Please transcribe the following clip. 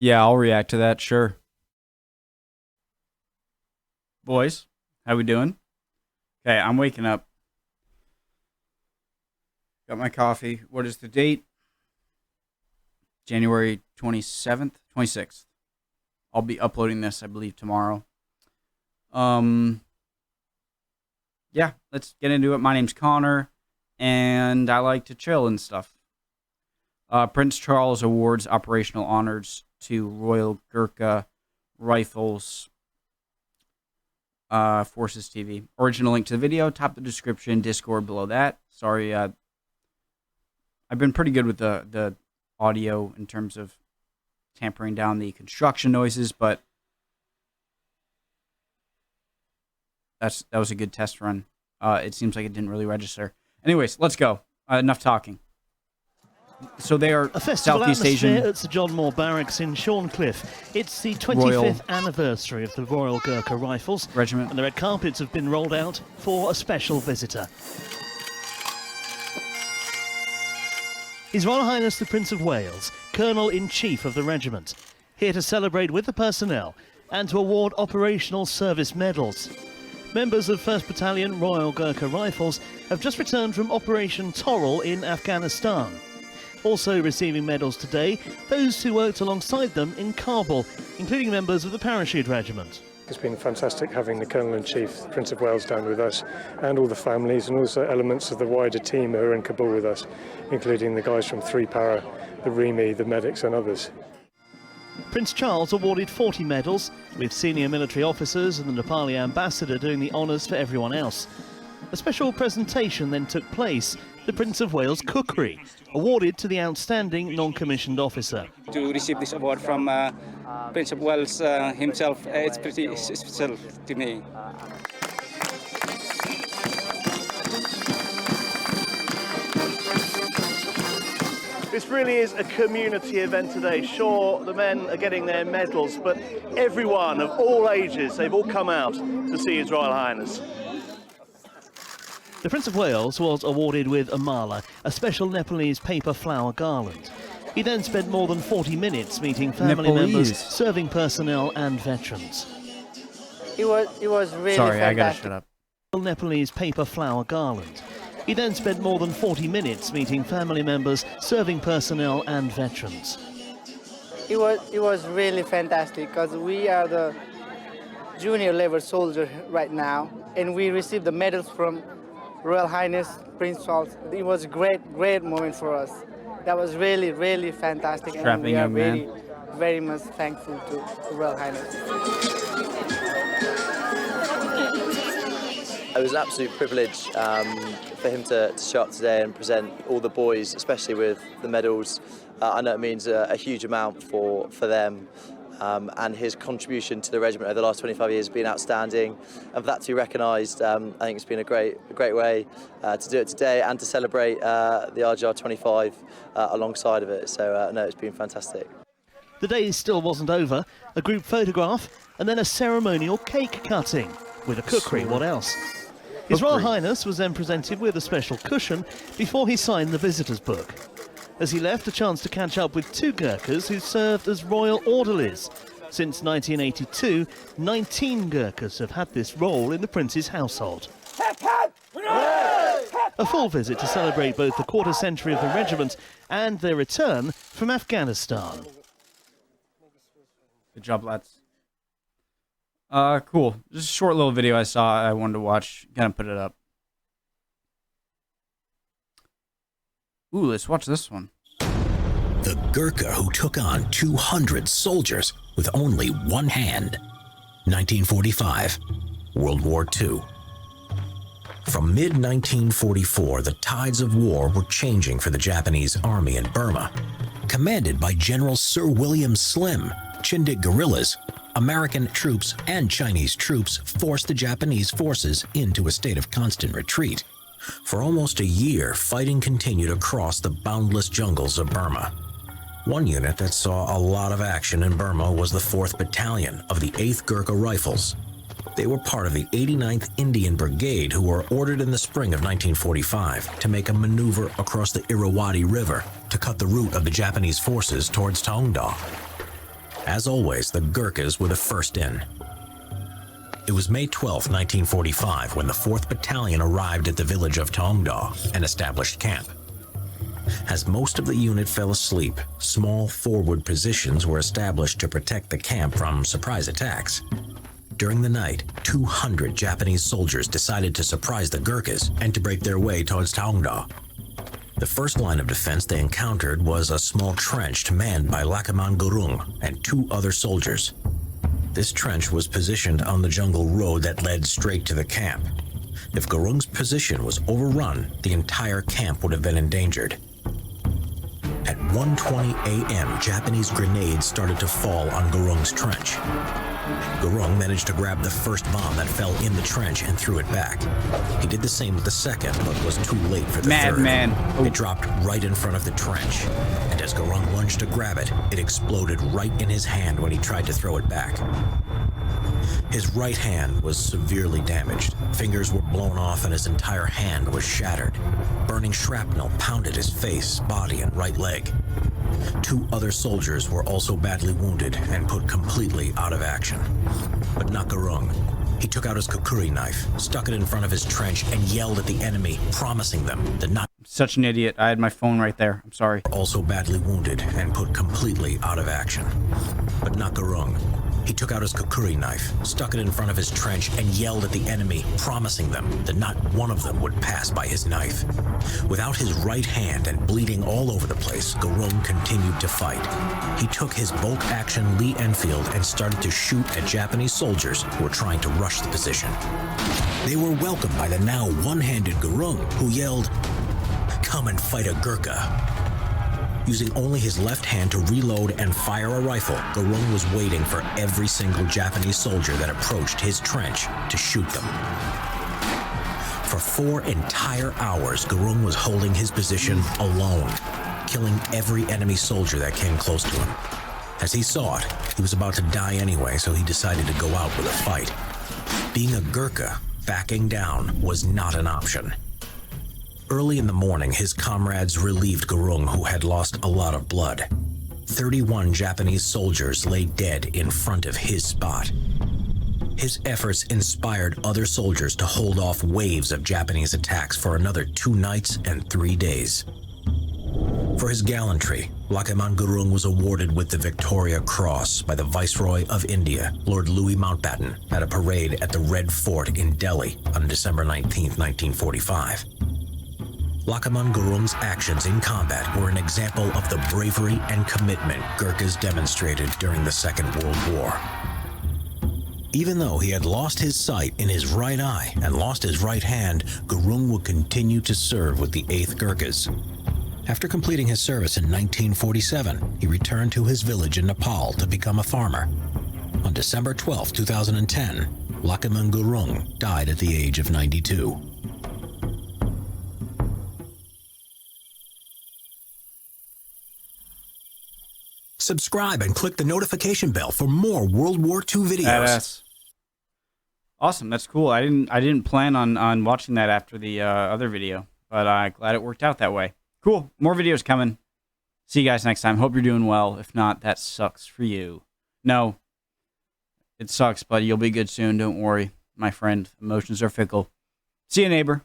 Yeah, I'll react to that, sure. Boys, how we doing? Okay, I'm waking up. Got my coffee. What is the date? January 27th? 26th. I'll be uploading this, I believe, tomorrow. Yeah, let's get into it. My name's Connor, and I like to chill and stuff. Prince Charles awards operational honors to Royal Gurkha Rifles Forces TV. Original link to the video, top of the description, Discord below that. Sorry, I've been pretty good with the audio in terms of tampering down the construction noises, but that was a good test run. It seems like it didn't really register. Anyways, let's go. Enough talking. So they are a festival Southeast Asian at Sir John Moore Barracks in Shorncliffe. It's the 25th anniversary of the Royal Gurkha Rifles Regiment, and the red carpets have been rolled out for a special visitor. His Royal Highness the Prince of Wales, Colonel-in-Chief of the regiment, here to celebrate with the personnel and to award operational service medals. Members of 1st Battalion Royal Gurkha Rifles have just returned from Operation Toril in Afghanistan. Also receiving medals today, those who worked alongside them in Kabul, including members of the Parachute Regiment. It's been fantastic having the Colonel-in-Chief, Prince of Wales, down with us, and all the families and also elements of the wider team who are in Kabul with us, including the guys from 3 Para, the REMI, the medics and others. Prince Charles awarded 40 medals, with senior military officers and the Nepali ambassador doing the honours for everyone else. A special presentation then took place, the Prince of Wales Cookery, awarded to the outstanding non-commissioned officer. To receive this award from Prince of Wales himself, it's pretty special to me. This really is a community event today. Sure, the men are getting their medals, but everyone of all ages, they've all come out to see His Royal Highness. The Prince of Wales was awarded with a mala, a special Nepalese paper flower garland. He then spent more than 40 minutes meeting family members, serving personnel and veterans. It was really Sorry, fantastic. I gotta shut up. Nepalese paper flower garland. He then spent more than 40 minutes meeting family members, serving personnel and veterans. It was really fantastic because we are the junior level soldier right now, and we received the medals from Royal Highness Prince Charles. It was a great moment for us. That was really fantastic, and we are very much thankful to Royal Highness. It was an absolute privilege for him to show up today and present all the boys, especially with the medals. I know it means a huge amount for them, and his contribution to the regiment over the last 25 years has been outstanding. And for that to be recognised, I think it's been a great way to do it today and to celebrate the RGR 25 alongside of it. So no, it's been fantastic. The day still wasn't over. A group photograph and then a ceremonial cake cutting. With a cookery, what else? His Royal Highness was then presented with a special cushion before he signed the visitor's book. As he left, a chance to catch up with 2 Gurkhas who served as royal orderlies. Since 1982, 19 Gurkhas have had this role in the Prince's household. A full visit to celebrate both the quarter century of the regiment and their return from Afghanistan. Good job, lads. Cool. Just a short little video I saw I wanted to watch. Gonna put it up. Ooh, let's watch this one. The Gurkha who took on 200 soldiers with only one hand. 1945, World War II. From mid-1944, the tides of war were changing for the Japanese army in Burma. Commanded by General Sir William Slim, Chindik guerrillas, American troops and Chinese troops forced the Japanese forces into a state of constant retreat. For almost a year, fighting continued across the boundless jungles of Burma. One unit that saw a lot of action in Burma was the 4th Battalion of the 8th Gurkha Rifles. They were part of the 89th Indian Brigade who were ordered in the spring of 1945 to make a maneuver across the Irrawaddy River to cut the route of the Japanese forces towards Taungdaw. As always, the Gurkhas were the first in. It was May 12, 1945, when the 4th Battalion arrived at the village of Taungda and established camp. As most of the unit fell asleep, small forward positions were established to protect the camp from surprise attacks. During the night, 200 Japanese soldiers decided to surprise the Gurkhas and to break their way towards Taungda. The first line of defense they encountered was a small trench manned by Lakaman Gurung and 2 other soldiers. This trench was positioned on the jungle road that led straight to the camp. If Gurung's position was overrun, the entire camp would have been endangered. At 1:20 a.m., Japanese grenades started to fall on Gurung's trench. Gurung managed to grab the first bomb that fell in the trench and threw it back. He did the same with the second, but was too late for the third. Madman. It dropped right in front of the trench, and as Gurung lunged to grab it, it exploded right in his hand when he tried to throw it back. His right hand was severely damaged. Fingers were blown off and his entire hand was shattered. Burning shrapnel pounded his face, body, and right leg. 2 other soldiers were also badly wounded and put completely out of action. But not Gurung. He took out his kukuri knife, stuck it in front of his trench, and yelled at the enemy, promising them that not Such an idiot. I had my phone right there. I'm sorry. also badly wounded and put completely out of action. But not Gurung. He took out his kukuri knife, stuck it in front of his trench, and yelled at the enemy, promising them that not one of them would pass by his knife. Without his right hand and bleeding all over the place, Gurung continued to fight. He took his bolt-action Lee Enfield and started to shoot at Japanese soldiers who were trying to rush the position. They were welcomed by the now one-handed Gurung, who yelled, "Come and fight a Gurkha." Using only his left hand to reload and fire a rifle, Gurung was waiting for every single Japanese soldier that approached his trench to shoot them. For 4 entire hours, Gurung was holding his position alone, killing every enemy soldier that came close to him. As he saw it, he was about to die anyway, so he decided to go out with a fight. Being a Gurkha, backing down was not an option. Early in the morning, his comrades relieved Gurung, who had lost a lot of blood. 31 Japanese soldiers lay dead in front of his spot. His efforts inspired other soldiers to hold off waves of Japanese attacks for another 2 nights and 3 days. For his gallantry, Lakaman Gurung was awarded with the Victoria Cross by the Viceroy of India, Lord Louis Mountbatten, at a parade at the Red Fort in Delhi on December 19, 1945. Lakaman Gurung's actions in combat were an example of the bravery and commitment Gurkhas demonstrated during the Second World War. Even though he had lost his sight in his right eye and lost his right hand, Gurung would continue to serve with the 8th Gurkhas. After completing his service in 1947, he returned to his village in Nepal to become a farmer. On December 12, 2010, Lakaman Gurung died at the age of 92. Subscribe and click the notification bell for more World War II videos. Badass. Awesome. That's cool. I didn't plan on watching that after the other video, but I'm glad it worked out that way. Cool. More videos coming. See you guys next time. Hope you're doing well. If not, that sucks for you. No, it sucks, but you'll be good soon. Don't worry, my friend. Emotions are fickle. See you, neighbor.